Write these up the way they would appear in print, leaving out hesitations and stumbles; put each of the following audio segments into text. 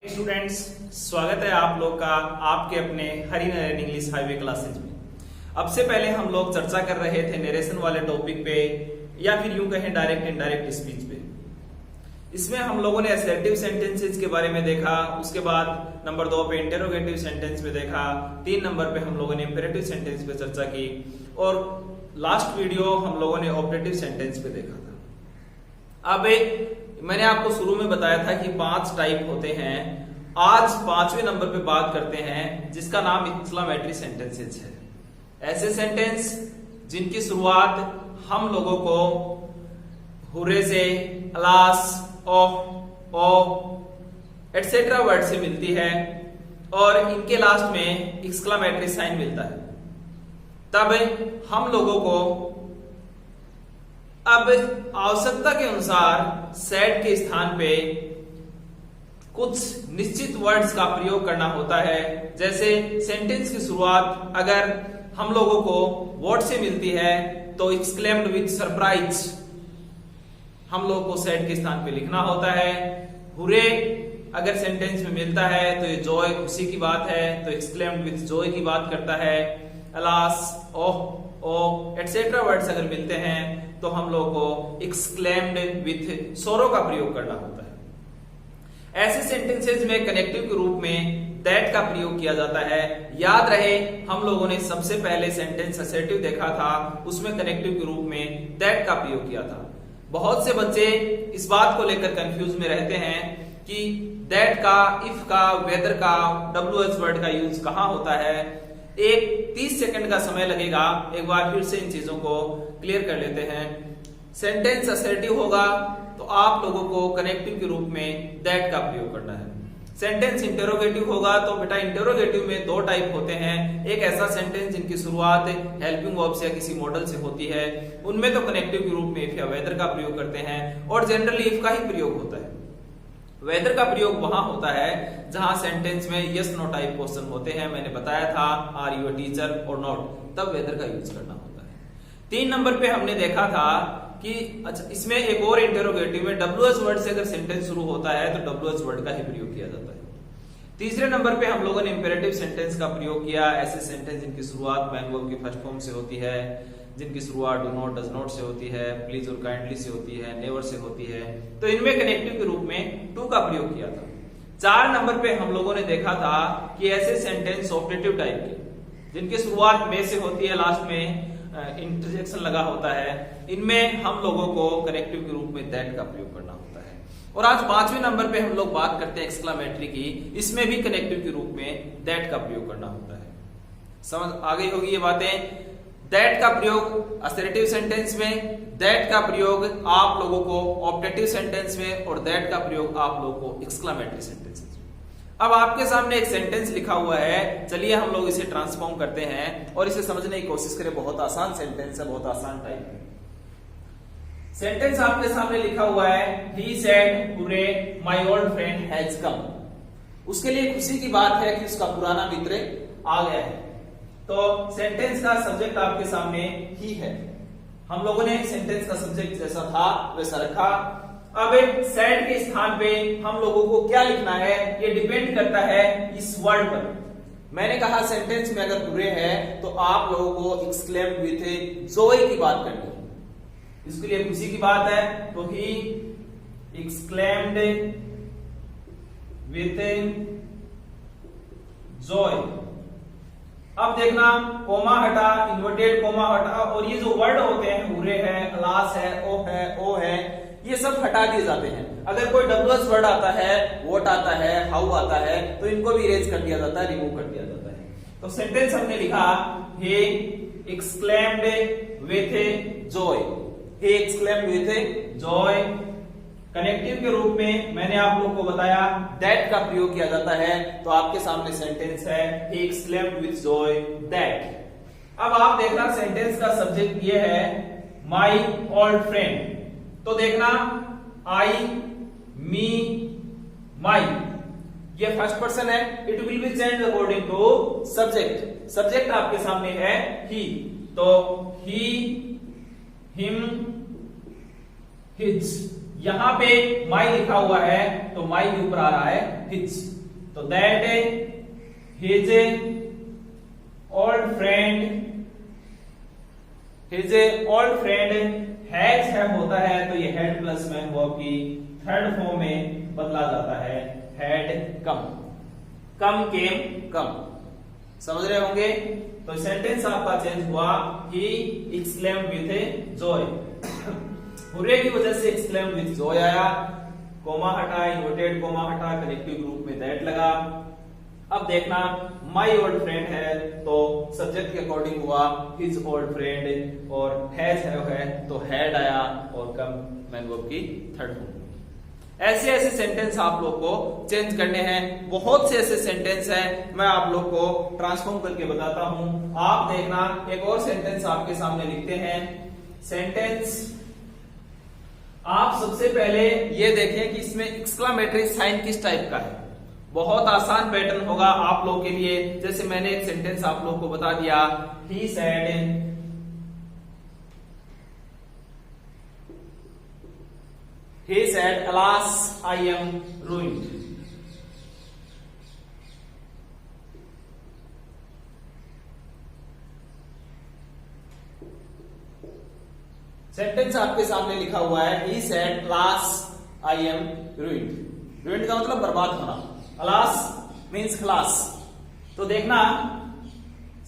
Students, स्वागत है आप लोग का आपके अपने हरिनारायण इंग्लिश हाईवे क्लासेज में। अब से पहले हम लोग चर्चा कर रहे थे नरेशन वाले टॉपिक पे या फिर यूं कहें डायरेक्ट इनडायरेक्ट स्पीच पे। इसमें हम लोगों ने असर्टिव सेंटेंसेस के बारे में देखा, उसके बाद नंबर 2 पे इंटरोगेटिव सेंटेंस पे देखा, 3 नंबर पे हम लोगों ने इंपेरेटिव सेंटेंस पे चर्चा की और लास्ट वीडियो हम लोगों ने ऑपरेटिव सेंटेंस पे देखा था। अब मैंने आपको शुरू में बताया था कि 5 टाइप होते हैं। आज 5वें नंबर पे बात करते हैं जिसका नाम एक्सक्लेमेटरी सेंटेंसेस है। ऐसे सेंटेंस जिनकी शुरुआत हम लोगों को हुर्रे से, अलास, ओह, ओ एटसेट्रा वर्ड से मिलती है और इनके लास्ट में एक्सक्लेमेटरी साइन मिलता है। तब हम लोगों को अब आवश्यकता के अनुसार सेड के स्थान पे कुछ निश्चित वर्ड्स का प्रयोग करना होता है। जैसे सेंटेंस की शुरुआत अगर हम लोगों को व्हाट से मिलती है तो एक्सक्लेम्ड विद सरप्राइज हम लोग को सेड के स्थान पे लिखना होता है। हुर्रे अगर सेंटेंस में मिलता है तो ये जॉय, खुशी की बात है, तो एक्सक्लेम्ड विद जॉय की बात करता है। अलास, ओह, ओ एटसेट्रा वर्ड्स अगर मिलते हैं तो हम लोग को एक्सक्लेम्ड विथ सोरो का प्रयोग करना होता है। ऐसे सेंटेंसेस में कनेक्टिव के रूप में दैट का प्रयोग किया जाता है। याद रहे हम लोगों ने सबसे पहले सेंटेंस असर्टिव देखा था, उसमें कनेक्टिव के रूप में दैट का प्रयोग किया था। बहुत से बच्चे इस बात को लेकर कंफ्यूज में रहते हैं कि दैट का, इफ का, वेदर का, WH वर्ड का यूज कहां होता है। एक 30 सेकंड का समय लगेगा, एक बार फिर से इन चीजों को क्लियर कर लेते हैं। सेंटेंस असर्टिव होगा तो आप लोगों को कनेक्टिव के रूप में दैट का प्रयोग करना है। सेंटेंस इंटरोगेटिव होगा तो बेटा इंटरोगेटिव में 2 टाइप होते हैं। एक ऐसा सेंटेंस जिनकी शुरुआत हेल्पिंग वर्ब से या किसी मॉडल से होती है, उनमें तो कनेक्टिव के रूप में इफ या वेदर का प्रयोग करते हैं और जनरली इफ का ही प्रयोग होता है। वेदर का प्रयोग वहां होता है जहां सेंटेंस में यस नो टाइप क्वेश्चन होते हैं। मैंने बताया था आर यू अ टीचर और नॉट, तब वेदर का यूज करना होता है। 3 नंबर पे हमने देखा था कि अच्छा इसमें एक और इंटरोगेटिव में WH वर्ड से अगर सेंटेंस शुरू होता है तो WH वर्ड का ही प्रयोग किया जाता है। तीसरे नंबर पे हम लोगों ने इंपेरेटिव सेंटेंस का प्रयोग किया। ऐसे सेंटेंस जिनकी शुरुआत मैन वर्ब की फर्स्ट फॉर्म से होती है, जिनकी शुरुआत डू नॉट, डज नॉट से होती है, प्लीज और काइंडली से होती है, नेवर से होती है, तो इनमें कनेक्टिव के रूप में टू का प्रयोग किया था। 4 नंबर पे हम लोगों ने देखा था कि ऐसे सेंटेंस ऑपरेटिव टाइप के जिनकी शुरुआत में से होती है, लास्ट में इंटरजेक्शन लगा होता है, इनमें हम लोगों को कनेक्टिव के रूप में दैट का प्रयोग करना होता है। और आज 5वें नंबर पे हम लोग बात करते हैं एक्सक्लेमेटरी की। इसमें भी कनेक्टिव के रूप में दैट का प्रयोग करना होता है। समझ आ गई होगी ये बातें। दैट का प्रयोग असर्टिव सेंटेंस में, दैट का प्रयोग आप लोगों को ऑपरेटिव सेंटेंस में और दैट का प्रयोग आप लोगों को एक्सक्लेमेटरी सेंटेंस में। अब आपके सामने एक सेंटेंस लिखा हुआ है, चलिए हम लोग इसे ट्रांसफॉर्म करते हैं और इसे समझने की कोशिश करें। बहुत आसान सेंटेंस है, बहुत आसान टाइप है। सेंटेंस आपके सामने लिखा हुआ है, he said hurray my old friend has come. उसके लिए खुशी की बात है कि उसका पुराना मित्र आ गया है। तो सेंटेंस का सब्जेक्ट आपके सामने ही है। हम लोगों ने सेंटेंस का सब्जेक्ट जैसा था वैसा रखा। अब सेड के स्थान पे हम लोगों को क्या लिखना है ये डिपेंड करता है इस वर्ड पर। मैंने कहा सेंटेंस में अगर हुर्रे है तो आप लोगों को एक्सक्लेम्ड विथ जॉय की बात करनी है। इसके लिए खुशी की बात है तो ही एक्सक्लेम्ड विथ जॉय। अब देखना कोमा हटा, इन्वर्टेड कोमा हटा और ये जो वर्ड होते हैं हुर्रे है, अलास है, ओ है, ये सब हटा दिए जाते हैं। अगर कोई WH वर्ड आता है, व्हाट आता है, हाउ आता है, तो इनको भी इरेज कर दिया जाता है, रिमूव कर दिया जाता है। तो सेंटेंस हमने लिखा he exclaimed with joy, he exclaimed with joy। Connective के रूप में मैंने आप लोग को बताया दैट का प्रयोग किया जाता है। तो आपके सामने सेंटेंस है he exclaimed with joy that। अब आप देखना सेंटेंस का सब्जेक्ट ये है my old friend। तो देखना I, me, my, ये फर्स्ट पर्सन है, it will be change according to subject. Subject आपके सामने है ही, तो ही, हिम, हिज। यहां पे माई लिखा हुआ है तो माई के ऊपर आ रहा है हिज, तो that his old friend has have होता है तो ये हैड प्लस मैन वर्ब की थर्ड फॉर्म में बदला जाता है, हैड कम, केम कम। समझ रहे होंगे? तो सेंटेंस आपका चेंज हुआ, he exclaimed with a joy, hurray की वजह से एक्सक्लेम्ड विथ जॉय आया, कोमा हटा, इन्वर्टेड कोमा हटा, कनेक्टिव ग्रुप में दैट लगा। अब देखना माई ओल्ड फ्रेंड है तो सब्जेक्ट के अकॉर्डिंग हुआ हिज ओल्ड फ्रेंड, और हैज है तो हैड आया, और कम मैन वर्ब की थर्ड फॉर्म। ऐसे ऐसे सेंटेंस आप लोग को चेंज करने हैं, बहुत से ऐसे सेंटेंस हैं, मैं आप लोग को ट्रांसफॉर्म करके बताता हूं। आप देखना, एक और सेंटेंस आपके सामने लिखते हैं। सेंटेंस आप सबसे पहले ये देखें कि इसमें एक्सक्लामेटरी साइन किस टाइप का है। बहुत आसान पैटर्न होगा आप लोग के लिए। जैसे मैंने एक सेंटेंस आप लोग को बता दिया, he said alas I am ruined। Sentence आपके सामने लिखा हुआ है, he said alas I am ruined। ruined का मतलब बर्बाद होना, alas मीन्स खलास। तो देखना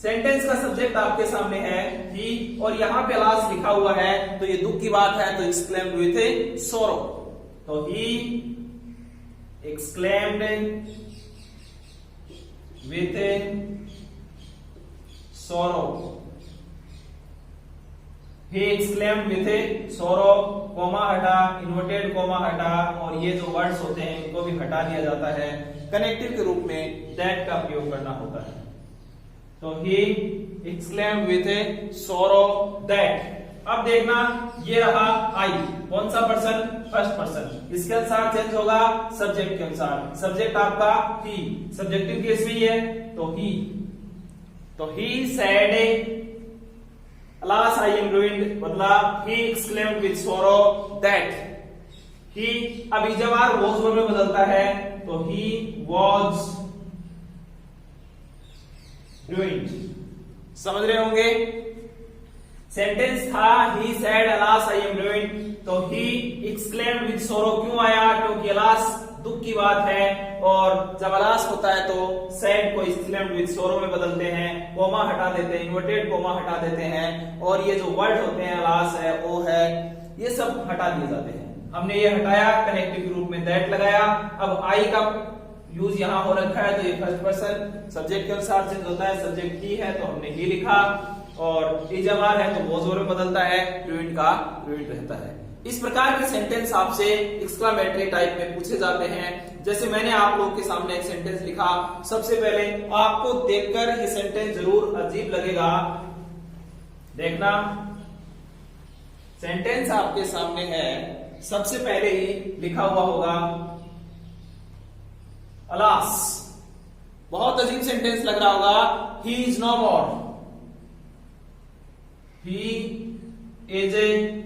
सेंटेंस का सब्जेक्ट आपके सामने है ही, और यहां पे alas लिखा हुआ है तो ये दुख की बात है, तो exclaimed with a sorrow, तो he exclaimed with a sorrow, he exclaimed with a sorrow, comma हटा, इन्वर्टेड कोमा हटा, और ये जो वर्ड्स होते हैं इनको भी हटा दिया जाता है, कनेक्टिव के रूप में दैट का प्रयोग करना होता है। तो he exclaimed with a sorrow that। अब देखना ये रहा आई, कौन सा पर्सन? First person. इसके अनुसार चेंज होगा सब्जेक्ट के अनुसार। सब्जेक्ट आपका ही, सब्जेक्टिव केस में ही है तो ही। तो ही said alas I am ruined बदला he exclaimed with sorrow that he। अब इजवार was में बदलता है तो he was ruined। समझ रहे होंगे? सेंटेंस था he said alas I am ruined, तो he exclaimed with sorrow क्यों आया? क्योंकि alas दुख की बात है, और जब alas होता है तो sad को exclaimed with sorrow में बदलते हैं, कोमा हटा देते हैं, इन्वर्टेड कोमा हटा देते हैं, और ये जो वर्ड होते हैं alas है, ओ है, ये सब हटा दिए जाते हैं। हमने ये हटाया, कनेक्टिव ग्रुप में दैट लगाया। अब आई का यूज यहां हो रखा है तो ये फर्स्ट पर्सन, सब्जेक्ट के अनुसार चेंज होता है। सब्जेक्ट ही है तो हमने ही लिखा, और इजमार है तो वो में बदलता है, फ्लूइड का फ्लूइड रहता है। इस प्रकार के सेंटेंस आपसे एक्सक्लामेटरी टाइप में पूछे जाते हैं। जैसे मैंने आप लोगों के सामने एक सेंटेंस लिखा, सबसे पहले आपको देखकर ये सेंटेंस जरूर अजीब लगेगा। देखना सेंटेंस आपके सामने है, सबसे पहले ही लिखा हुआ होगा alas। बहुत अजीब सेंटेंस लग रहा होगा, he is no more, he is a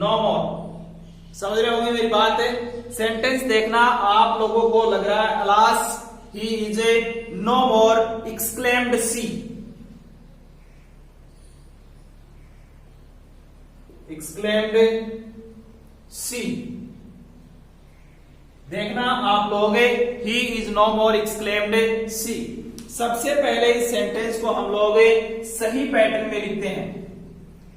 no more। समझ रहे होंगे मेरी बात? सेंटेंस देखना, आप लोगों को लग रहा है alas he is a no more exclaimed she, exclaimed she। देखना आप लोग, he is no more exclaimed she। सबसे पहले इस सेंटेंस को हम लोग सही पैटर्न में लिखते हैं।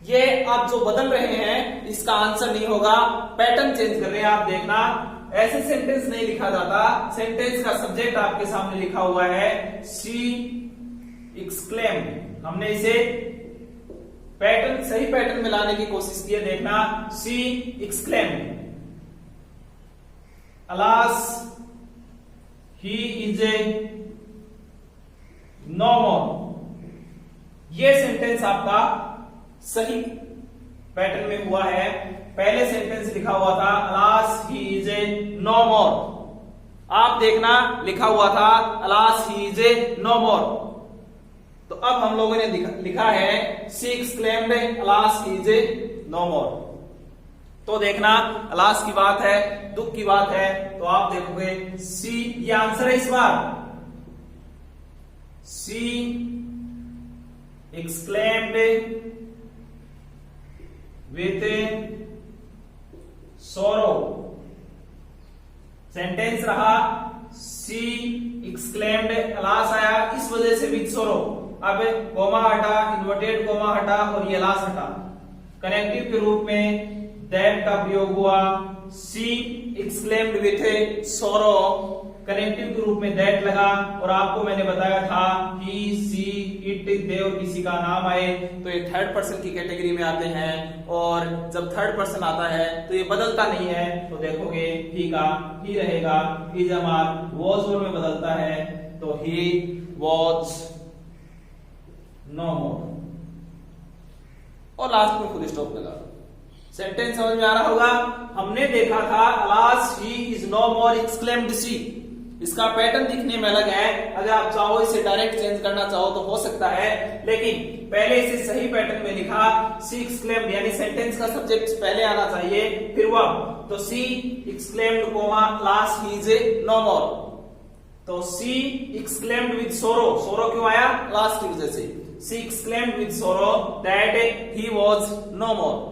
ये आप जो बदल रहे हैं इसका आंसर नहीं होगा, पैटर्न चेंज कर रहे हैं। आप देखना ऐसे सेंटेंस नहीं लिखा जाता। सेंटेंस का सब्जेक्ट आपके सामने लिखा हुआ है she exclaimed, हमने इसे पैटर्न सही पैटर्न में लाने की कोशिश की है। देखना she exclaimed alas he is a no more। ये सेंटेंस आपका सही पैटर्न में हुआ है। पहले सेंटेंस लिखा हुआ था alas he is a no more, आप देखना लिखा हुआ था alas he is a no more। तो अब हम लोगों ने लिखा है she exclaimed alas he is a no more। तो देखना अलास की बात है, दुख की बात है, तो आप देखोगे सी, ये आंसर है इस बार। सी exclaimed with sorrow, सेंटेंस रहा सी exclaimed, अलास आया इस वजह से with sorrow। अब कोमा हटा, इन्वर्टेड कोमा हटा और ये अलास हटा, कनेक्टिव के रूप में दैट का प्रयोग हुआ। सी exclaimed with sorrow, कनेक्टिव के रूप में दैट लगा, और आपको मैंने बताया था कि सी, इट, दे और किसी का नाम आए तो ये थर्ड पर्सन की कैटेगरी में आते हैं, और जब थर्ड पर्सन आता है तो ये बदलता नहीं है। तो देखोगे ही का ही रहेगा, इज हमार वॉज में बदलता है, तो ही वॉज नो मोर, और लास्ट में फुल स्टॉप लगा। सेंटेंस समझ में आ रहा होगा। हमने देखा था alas he is no more exclaimed she, इसका पैटर्न दिखने में अलग है, अगर आप चाहो इसे डायरेक्ट चेंज करना चाहो तो हो सकता है, लेकिन पहले इसे सही पैटर्न में लिखा सी एक्सक्लेम्ड, यानी सेंटेंस का सब्जेक्ट पहले आना चाहिए फिर वर्ब, तो she exclaimed comma last he is no more, तो सी एक्सक्लेम्ड विद सोरो, सोरो क्यों आया लास्ट की वजह से, सी exclaimed with sorrow that he was no मोर।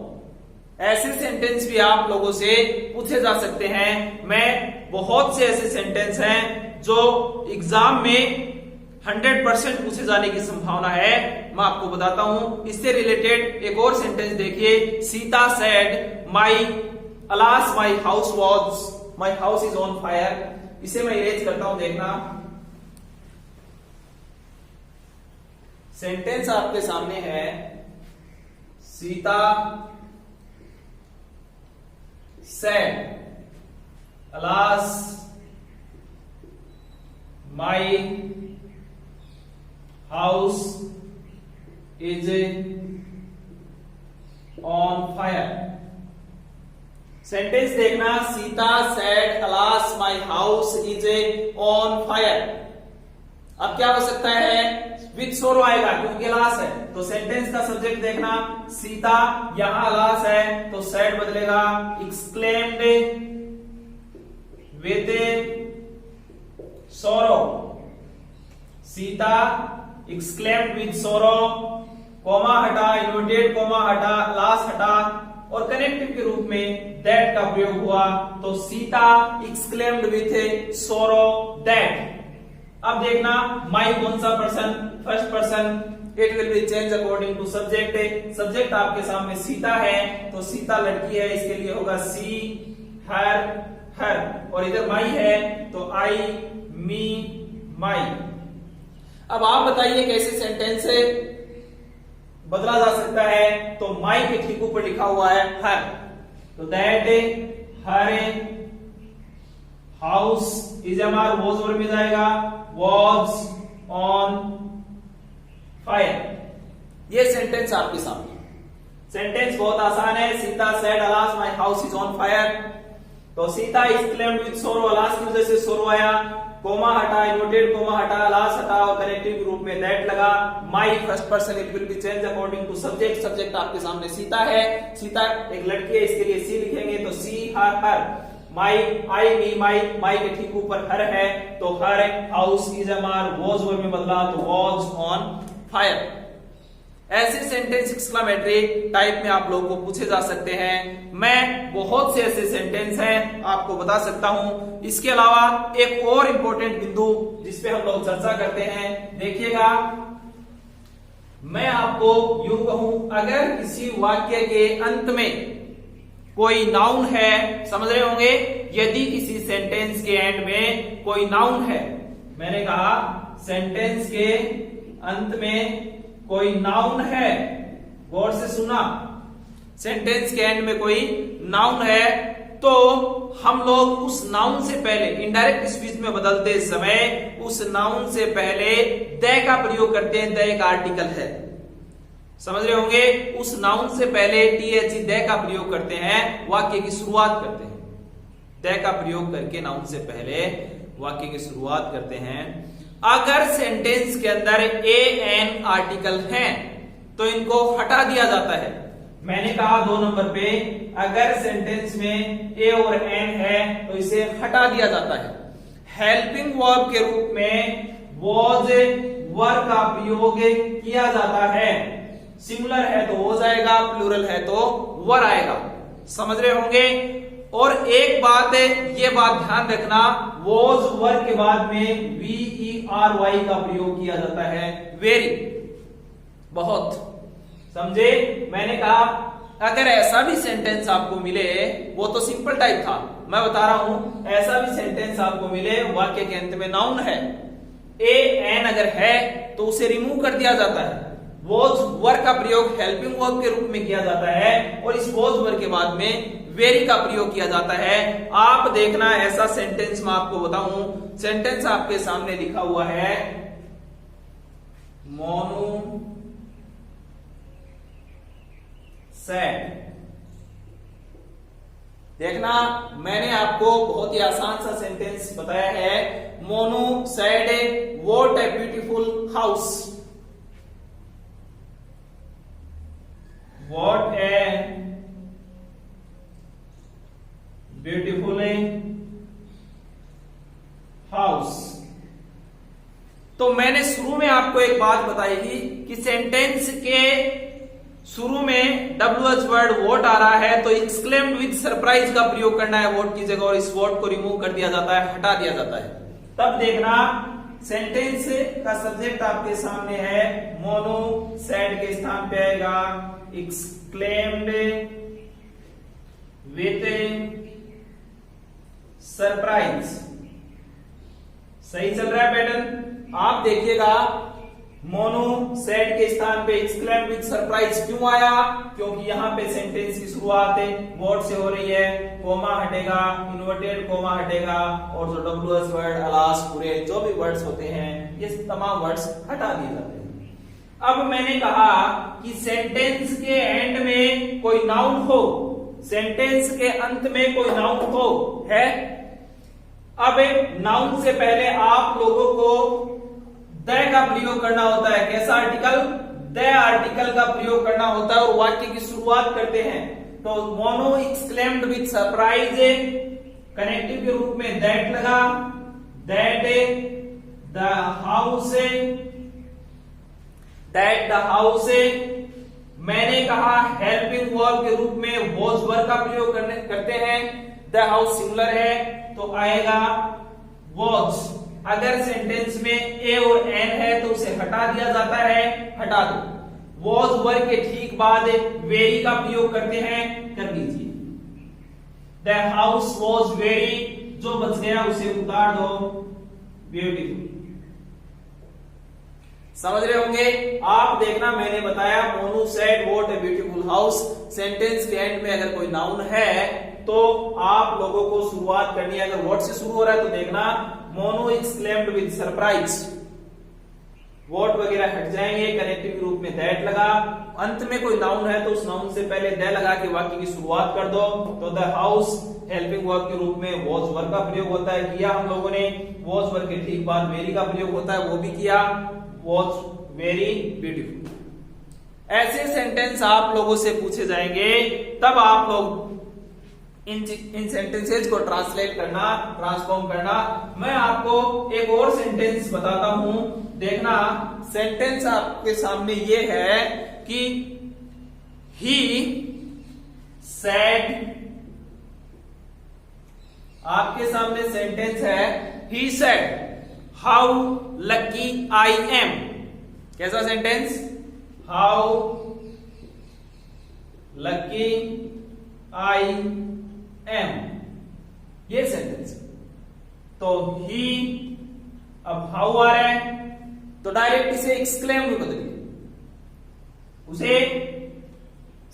ऐसे सेंटेंस भी आप लोगों से पूछे जा सकते हैं। मैं बहुत से ऐसे सेंटेंस हैं जो एग्जाम में 100% पूछे जाने की संभावना है, मैं आपको बताता हूं। इससे रिलेटेड एक और सेंटेंस देखिए, Sita said my alas my house was, my house is on fire. इसे मैं इरेज करता हूं, देखना सेंटेंस आपके सामने है, Sita said alas my house is on fire। Sentence देखना, Sita said alas my house is on fire। अब क्या हो सकता है, विद सोरो आएगा क्योंकि अलास है, तो सेंटेंस का सब्जेक्ट देखना, सीता, यहां अलास है तो सैड बदलेगा एक्सक्लेम्ड विद सोरो, सीता एक्सक्लेम्ड विद सोरो, कोमा हटा, इन्वर्टेड कोमा हटा, अलास हटा, और कनेक्टिव के रूप में दैट का प्रयोग हुआ, तो Sita exclaimed with sorrow that. अब देखना माई कौन सा person, first person, it will be change according to subject. Subject आपके सामने सीता है तो सीता लड़की है, इसके लिए होगा सी, हर, हर, और इधर माई है तो आई, मी, माई। अब आप बताइए कैसे सेंटेंस बदला जा सकता है, तो माई के ठीक ऊपर लिखा हुआ है हर, तो दैट हर हाउस इज हमारा वॉज और में जाएगा, वॉज ऑन फायर। ये सेंटेंस आपके सामने, सेंटेंस बहुत आसान है, Sita said alas my house is on fire, तो सीता एक्सक्लेम्ड विद सोरो, अलास की वजह से सोरो आया, कोमा हटा, इन्वर्टेड कोमा हटा, अलास हटा, और कनेक्टिव के रूप में दैट लगा। My first person, it will be change according to subject. Subject आपके सामने सीता है, सीता एक लड़की है, इसके लिए सी लिखेंगे, तो सी, हर, हर, माई, आई, मी, माई, माई के ठीक ऊपर हर है तो हर, हाउस इज हमार वॉज वर्ब में बदला तो वॉज ऑन फायर। ऐसे सेंटेंस एक्सक्लेमेटरी टाइप में आप लोगों को पूछे जा सकते हैं। मैं बहुत से ऐसे सेंटेंस हैं आपको बता सकता हूं। इसके अलावा एक और इंपॉर्टेंट बिंदु जिस पे हम लोग चर्चा करते हैं, देखिएगा, मैं आपको यूं कहूं, अगर किसी वाक्य के अंत में कोई नाउन है, समझ रहे होंगे, यदि किसी सेंटेंस के एंड में कोई नाउन है, मैंने कहा सेंटेंस के अंत में कोई नाउन है, गौर से सुना, सेंटेंस के एंड में कोई नाउन है, तो हम लोग उस नाउन से पहले इनडायरेक्ट स्पीच में बदलते समय उस नाउन से पहले द का प्रयोग करते हैं। द एक आर्टिकल है, समझ रहे होंगे, उस नाउन से पहले th द का प्रयोग करते हैं, वाक्य की शुरुआत करते हैं। द का प्रयोग करके नाउन से पहले वाक्य की शुरुआत करते हैं। अगर सेंटेंस के अंदर ए एन आर्टिकल हैं तो इनको हटा दिया जाता है। मैंने कहा 2 नंबर पे अगर सेंटेंस में ए और एन है तो इसे हटा दिया जाता है। हेल्पिंग वर्ब के रूप में वॉज वर्ब का प्रयोग किया जाता है। सिंगुलर है तो वॉज आएगा, प्लूरल है तो वर आएगा। समझ रहे होंगे। और एक बात है, ये बात ध्यान रखना, वॉज वर्ब के बाद में VERY का प्रयोग किया जाता है। वेरी, बहुत, समझे। मैंने कहा अगर ऐसा भी सेंटेंस आपको मिले, वो तो सिंपल टाइप था, मैं बता रहा हूं, ऐसा भी सेंटेंस आपको मिले वाक्य के अंत में नाउन है, ए एन अगर है तो उसे रिमूव कर दिया जाता है। वॉज वर्ब का प्रयोग हेल्पिंग वर्ब के रूप में किया जाता है और इस वॉज वर्ब के बाद में वेरी का प्रयोग किया जाता है। आप देखना ऐसा सेंटेंस मैं आपको बताऊं, सेंटेंस आपके सामने लिखा हुआ है, मोनू सेड। देखना मैंने आपको बहुत ही आसान सा सेंटेंस बताया है। Monu said what a beautiful house, what a beautiful house. तो मैंने शुरू में आपको एक बात बताई थी कि सेंटेंस के शुरू में WH वर्ड वॉट आ रहा है तो एक्सक्लेम्ड विद सरप्राइज का प्रयोग करना है वॉट की जगह, और इस वॉट को रिमूव कर दिया जाता है, हटा दिया जाता है। तब देखना सेंटेंस का सब्जेक्ट आपके सामने है, मोनू सेड के स्थान पे आएगा एक्सक्लेम्ड विद सरप्राइज। सही चल रहा है पैटर्न। आप देखिएगा मोनू सेड के स्थान पे एक्सक्लेम्ड विद सरप्राइज क्यों आया, क्योंकि यहां पे सेंटेंस की शुरुआत वर्ड से हो रही है, कोमा हटेगा, इन्वर्टेड कोमा हटेगा, और जो WH वर्ड अलास पूरे जो भी वर्ड्स होते हैं ये तमाम वर्ड्स हटा दिए जाते हैं। अब मैंने कहा कि सेंटेंस के एंड में कोई नाउन हो, सेंटेंस के अंत में कोई नाउन हो है। अब नाउन से पहले आप लोगों को द का प्रयोग करना होता है। कैसा आर्टिकल? द आर्टिकल का प्रयोग करना होता है और वाक्य की शुरुआत करते हैं। तो mono exclaimed with surprise, connective के रूप में दैट लगा, that the house, that the house. मैंने कहा हेल्पिंग वर्ब के रूप में वॉज वर्ब का प्रयोग करते हैं। द हाउस सिंगुलर है तो आएगा वॉज। अगर सेंटेंस में ए और एन है तो उसे हटा दिया जाता है, हटा दो। वॉज वर्ब के ठीक बाद वेरी का प्रयोग करते हैं, कर लीजिए। द हाउस वॉज वेरी, जो बच गया उसे उतार दो, ब्यूटीफुल। समझ रहे होंगे आप। देखना मैंने बताया Monu said what a beautiful house. Sentence के एंड में अगर कोई नाउन है तो आप लोगों को शुरुआत करनी है। अगर व्हाट से शुरू हो रहा है तो देखना Monu exclaimed with surprise, what वगैरह हट जाएंगे, कनेक्टिव के रूप में दैट लगा। अंत में कोई नाउन है तो उस नाउन से पहले द लगा के वाक्य की शुरुआत कर दो। तो द हाउस हेल्पिंग वर्ब के रूप में वॉज वर्ब का प्रयोग होता है, किया हम लोगों ने। वॉज वर्ब के ठीक बाद वेरी का प्रयोग होता है, वो भी किया, वॉज वेरी ब्यूटीफुल। ऐसे सेंटेंस आप लोगों से पूछे जाएंगे, तब आप लोग इन सेंटेंसेज को ट्रांसलेट करना, ट्रांसफॉर्म करना। मैं आपको एक और सेंटेंस बताता हूं। देखना सेंटेंस आपके सामने ये है कि ही सेड, आपके सामने सेंटेंस है he said how lucky I am. कैसा sentence? How lucky I am, ये सेंटेंस। तो ही, अब हाउ आ रहा है तो डायरेक्ट इसे एक्सक्लेम में बदलिए, उसे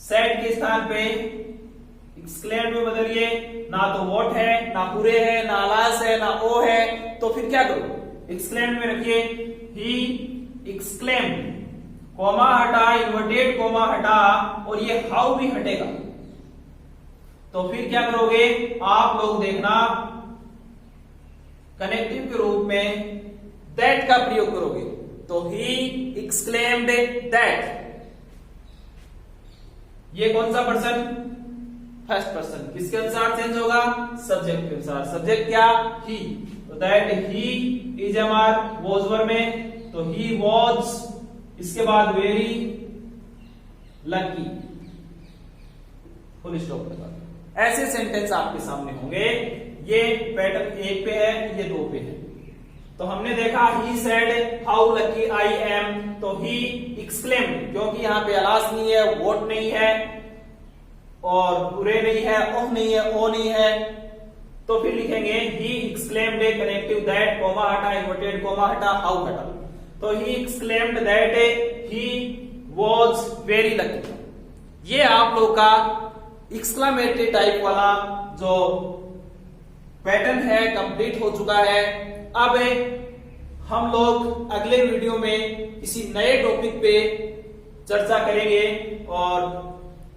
सेड के स्थान पे एक्सक्लेम में बदलिए। ना तो व्हाट है, ना पूरे है, ना अलास है, ना ओ है, तो फिर क्या करो? एक्सक्लेम में रखिए। ही एक्सक्लेम, कोमा हटा, इन्वर्टेड कोमा हटा, और ये हाउ भी हटेगा। तो फिर क्या करोगे आप लोग? देखना कनेक्टिव के रूप में दैट का प्रयोग करोगे। तो ही एक्सक्लेम्ड दैट, ये कौन सा पर्सन? First person. किसके अनुसार चेंज होगा? सब्जेक्ट के अनुसार। सब्जेक्ट क्या? ही। तो that he is MR was verb में, तो ही वॉज, इसके बाद वेरी लकी, फुल स्टॉप के बाद। ऐसे सेंटेंस आपके सामने होंगे। ये पैटर्न 1 पे है, ये 2 पे है। तो हमने देखा ही said how lucky I M, तो ही एक्सक्लेम्ड, क्योंकि यहां पे अलास नहीं है, वोट नहीं है, और बुरे नहीं है, ओह नहीं है, ओ नहीं है, तो फिर लिखेंगे he exclaimed connective that, comma हटा, इन्वर्टेड कोमा हटा, हाउ हटा। तो he exclaimed that he was very lucky. ये आप लोग का एक्सक्लेमेटरी टाइप वाला जो पैटर्न है कंप्लीट हो चुका है। अब हम लोग अगले वीडियो में किसी नए टॉपिक पे चर्चा करेंगे, और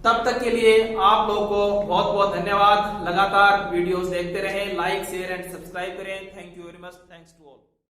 तब तक के लिए आप लोगों को बहुत बहुत धन्यवाद। लगातार वीडियोस देखते रहें, लाइक शेयर एंड सब्सक्राइब करें। Thank you very much. Thanks to all.